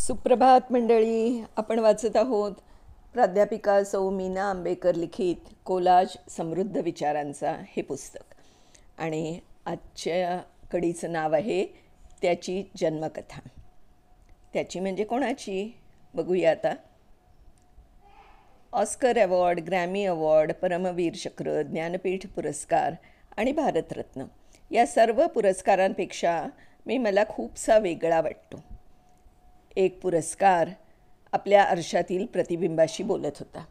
सुप्रभात मंडळी. आपण वाचत आहोत प्राध्यापिका सौ मीना आंबेकर लिखित कोलाज समृद्ध विचारांचा हे पुस्तक. आणि आजच्या कडीचं नाव आहे त्याची जन्मकथा. त्याची म्हणजे कोणाची बघूया आता. Oscar award, Grammy award, Paramvir Chakra, Jnanpith पुरस्कार आणि भारतरत्न या सर्व पुरस्कारांपेक्षा मला खूपसा वेगळा वाटतो. एक पुरस्कार आपल्या आरशातील प्रतिबिंबाशी बोलत होता.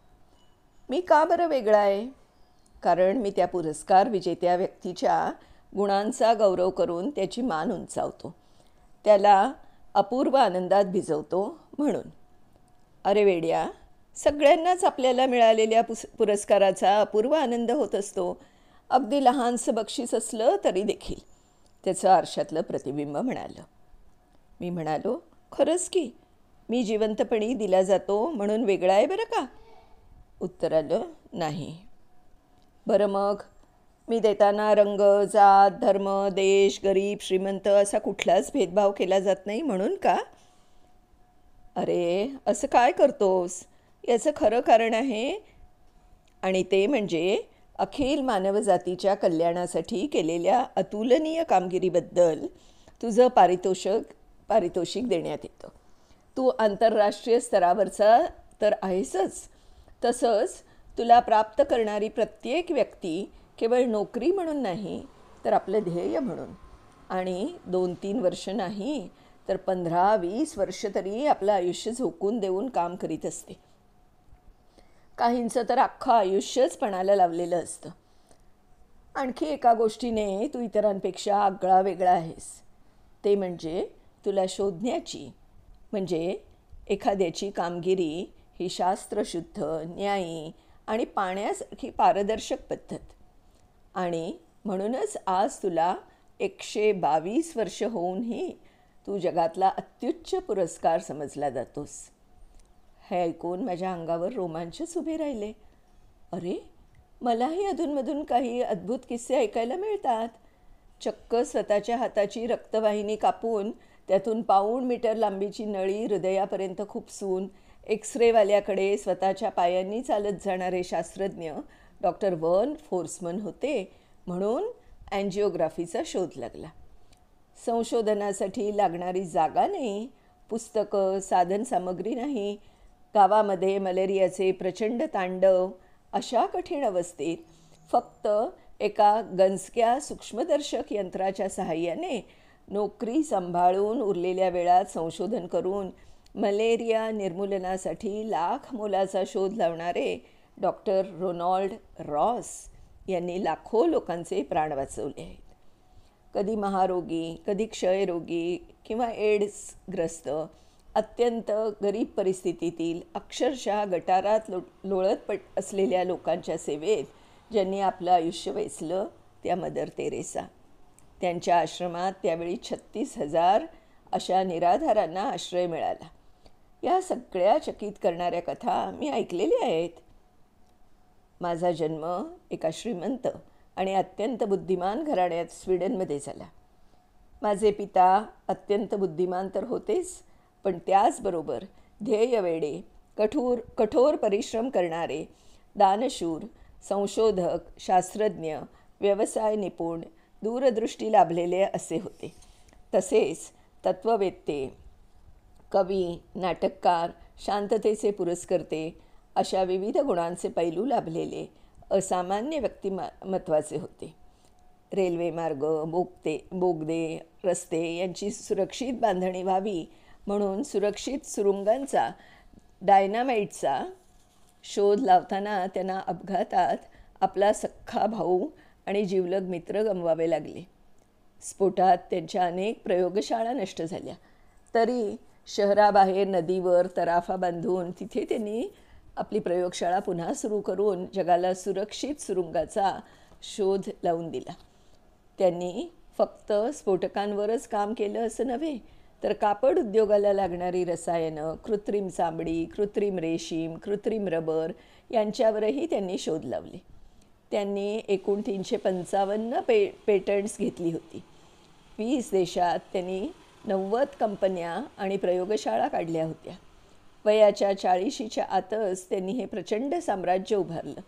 मी का बरं वेगळा आहे? कारण मी त्या पुरस्कार विजेत्या व्यक्तीच्या गुणांचा गौरव करून त्याची मान उंचावतो, त्याला अपूर्व आनंदात भिजवतो म्हणून. अरे वेड्या, सगळ्यांनाच आपल्याला मिळालेल्या पुरस्काराचा अपूर्व आनंद होत असतो, अगदी लहानसं बक्षीस असलं तरी देखील, त्याचं आरशातलं प्रतिबिंब म्हणालं. मी म्हणालो, खरंच की मी जिवंतपणी दिला जातो म्हणून वेगळा आहे बरं का? उत्तर आलं, नाही. बरं मग मी देताना रंग, जात, धर्म, देश, गरीब, श्रीमंत असा कुठलाच भेदभाव केला जात नाही म्हणून का? अरे असं काय करतोस? याचं खरं कारण आहे, आणि ते म्हणजे अखिल मानवजातीच्या कल्याणासाठी केलेल्या अतुलनीय कामगिरीबद्दल तुझं पारितोषिक देण्यात येतं. तू आंतरराष्ट्रीय स्तरावरचा तर आहेसच, तसंच तुला प्राप्त करणारी प्रत्येक व्यक्ती केवळ नोकरी म्हणून नाही तर आपलं ध्येय म्हणून, आणि 2-3 वर्ष नाही तर 15-20 वर्ष तरी आपलं आयुष्य झोकून देऊन काम करीत असते. काहींचं तर अख्खं आयुष्यच पणाला लावलेलं असतं. आणखी एका गोष्टीने तू इतरांपेक्षा आगळा वेगळा आहेस, ते म्हणजे तुला शोधण्याची, म्हणजे एखाद्याची कामगिरी ही शास्त्रशुद्ध, न्यायी आणि पाण्यासारखी पारदर्शक पद्धत. आणि म्हणूनच आज तुला 122 वर्ष होऊनही तू जगातला अत्युच्च पुरस्कार समजला जातोस. हे ऐकून माझ्या अंगावर रोमांचच उभे राहिले. अरे, मलाही अधूनमधून काही अद्भुत किस्से ऐकायला मिळतात. चक्क स्वतःच्या हाताची रक्तवाहिनी कापून त्यातून पाऊण मीटर लांबीची नळी हृदयापर्यंत खुपसून एक्सरेवाल्याकडे स्वतःच्या पायांनी चालत जाणारे शास्त्रज्ञ डॉक्टर वर्न फोर्समन होते म्हणून अँजिओग्राफीचा शोध लागला. संशोधनासाठी लागणारी जागा नाही, पुस्तकं, साधनसामग्री नाही, गावामध्ये मलेरियाचे प्रचंड तांडव, अशा कठीण अवस्थेत फक्त एका गंजक्या सूक्ष्मदर्शक यंत्राच्या सहाय्याने नोकरी सांभाळून उरलेल्या वेळात संशोधन करून मलेरिया निर्मूलनासाठी लाख मोलाचा शोध लावणारे डॉक्टर रोनॉल्ड रॉस यांनी लाखो लोकांचे प्राण वाचवले आहेत. कधी महारोगी, कधी क्षयरोगी किंवा एड्सग्रस्त, अत्यंत गरीब परिस्थितीतील, अक्षरशः गटारात लोळत असलेल्या लोकांच्या सेवेत ज्यांनी आपलं आयुष्य वेचलं त्या मदर तेरेसा. त्यांच्या आश्रमात त्यावेळी 36,000 अशा निराधारांना आश्रय मिळाला. या सगळ्या चकित करणाऱ्या कथा मी ऐकलेल्या आहेत. माझा जन्म एका श्रीमंत आणि अत्यंत बुद्धिमान घराण्यात स्वीडनमध्ये झाला. माझे पिता अत्यंत बुद्धिमान तर होतेच, पण त्याचबरोबर ध्येयवेडे, कठोर परिश्रम करणारे, दानशूर, संशोधक, शास्त्रज्ञ, व्यवसाय निपुण, दूरदृष्टी लाभलेले असे होते. तसेच तत्त्ववेत्ते, कवी, नाटककार, शांततेचे पुरस्कर्ते अशा विविध गुणांचे पैलू लाभलेले असामान्य व्यक्तिमत्वाचे होते. रेल्वेमार्ग, बोगदे, रस्ते यांची सुरक्षित बांधणी व्हावी म्हणून सुरक्षित सुरुंगांचा, डायनामाईटचा शोध लावताना त्यांना अपघातात आपला सख्खा भाऊ आणि जिवलग मित्र गमवावे लागले. स्फोटात त्यांच्या अनेक प्रयोगशाळा नष्ट झाल्या, तरी शहराबाहेर नदीवर तराफा बांधून तिथे त्यांनी आपली प्रयोगशाळा पुन्हा सुरू करून जगाला सुरक्षित सुरुंगाचा शोध लावून दिला. त्यांनी फक्त स्फोटकांवरच काम केलं असं नव्हे, तर कापड उद्योगाला लागणारी रसायनं, कृत्रिम चामडी, कृत्रिम रेशीम, कृत्रिम रबर यांच्यावरही त्यांनी शोध लावले. त्यांनी एकूण 355 पेटंट्स घेतली होती. 20 देशात त्यांनी 90 कंपन्या आणि प्रयोगशाळा काढल्या होत्या. वयाच्या 40शीच्या आतच त्यांनी हे प्रचंड साम्राज्य उभारलं.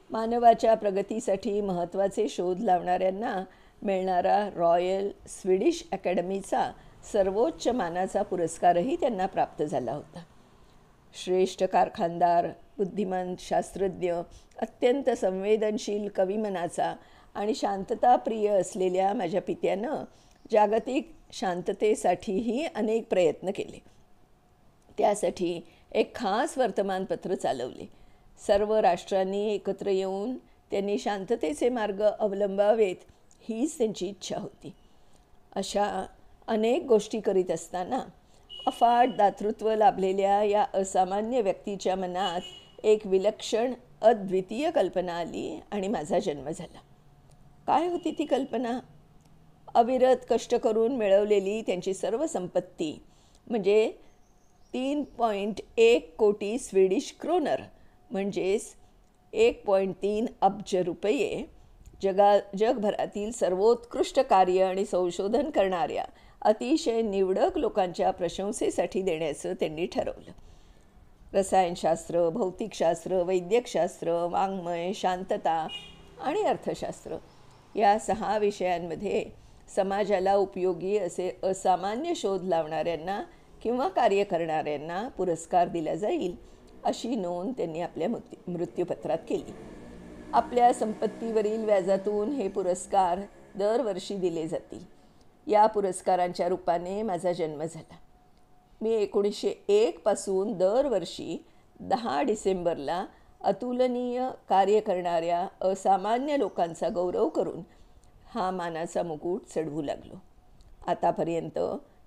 मानवाच्या प्रगतीसाठी महत्त्वाचे शोध लावणाऱ्यांना मिळणारा रॉयल स्वीडिश अकॅडमीचा सर्वोच्च मानाचा पुरस्कारही त्यांना प्राप्त झाला होता. श्रेष्ठ कारखानदार, बुद्धिमान शास्त्रज्ञ, अत्यंत संवेदनशील कविमनाचा आणि शांतताप्रिय असलेल्या माझ्या पित्यानं जागतिक शांततेसाठीही अनेक प्रयत्न केले. त्यासाठी एक खास वर्तमानपत्र चालवले. सर्व राष्ट्रांनी एकत्र येऊन त्यांनी शांततेचे मार्ग अवलंबावेत हीच त्यांची इच्छा होती. अशा अनेक गोष्टी करीत असताना अफाट दातृत्व लाभलेल्या या असामान्य व्यक्तीच्या मनात एक विलक्षण अद्वितीय कल्पना आली आणि माझा जन्म झाला. काय होती ती कल्पना? अविरत कष्ट करून मिळवलेली त्यांची सर्व संपत्ती म्हणजे 3.1 कोटी स्वीडिश क्रोनर म्हणजेच 1.3 अब्ज रुपये जगभरातील सर्वोत्कृष्ट कार्य आणि संशोधन करणाऱ्या अतिशय निवडक लोकांच्या प्रशंसेसाठी देण्याचं त्यांनी ठरवलं. रसायनशास्त्र, भौतिकशास्त्र, वैद्यकशास्त्र, वाङ्मय, शांतता आणि अर्थशास्त्र या 6 विषयांमध्ये समाजाला उपयोगी असे असामान्य शोध लावणाऱ्यांना किंवा कार्य करणाऱ्यांना पुरस्कार दिला जाईल अशी नोंद त्यांनी आपल्या मृत्यूपत्रात केली. आपल्या संपत्तीवरील व्याजातून हे पुरस्कार दरवर्षी दिले जातील. या पुरस्कारांच्या रूपाने माझा जन्म झाला. मी 1901 पासून दरवर्षी 10 डिसेंबरला अतुलनीय कार्य करणाऱ्या असामान्य लोकांचा गौरव करून हा मानाचा मुकुट चढवू लागलो. आतापर्यंत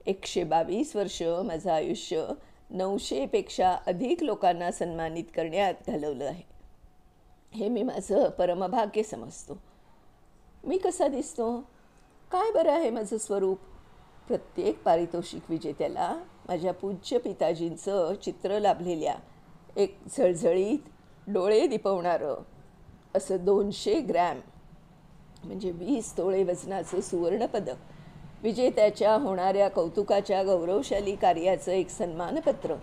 122 वर्ष माझं आयुष्य 900पेक्षा अधिक लोकांना सन्मानित करण्यात घालवलं आहे. हे मी माझं परमभाग्य समजतो. मी कसा दिसतो? काय बरं आहे माझं स्वरूप? प्रत्येक पारितोषिक विजेत्याला माझ्या पूज्य पिताजींचं चित्र लाभलेल्या एक झळझळीत डोळे दिपवणारं असं 200 ग्रॅम म्हणजे 20 तोळे वजनाचं सुवर्णपदक, विजेत्याच्या होणाऱ्या कौतुकाच्या गौरवशाली कार्याचं एक सन्मानपत्र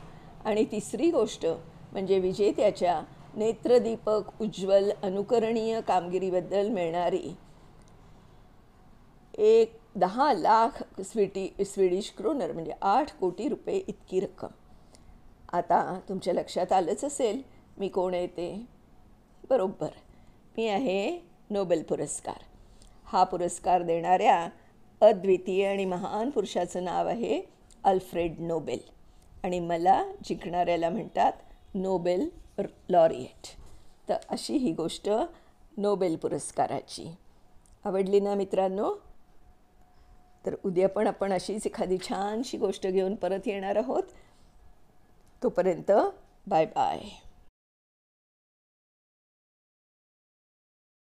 आणि तिसरी गोष्ट म्हणजे विजेत्याच्या नेत्रदीपक उज्ज्वल अनुकरणीय कामगिरीबद्दल मिळणारी 10 लाख स्वीडिश क्रोनर म्हणजे 8 कोटी रुपये इतकी रक्कम. आता तुमच्या लक्षात आलंच असेल मी कोण आहे ते. बरोबर, मी आहे नोबेल पुरस्कार. हा पुरस्कार देणाऱ्या अद्वितीय आणि महान पुरुषाचं नाव आहे अल्फ्रेड नोबेल आणि मला जिंकणाऱ्याला म्हणतात नोबेल लॉरिएट. तर अशी ही गोष्ट नोबेल पुरस्काराची. आवडली ना मित्रांनो? तर उद्या पण आपण अशीच एखादी छानशी गोष्ट घेऊन परत येणार आहोत. तोपर्यंत बाय बाय.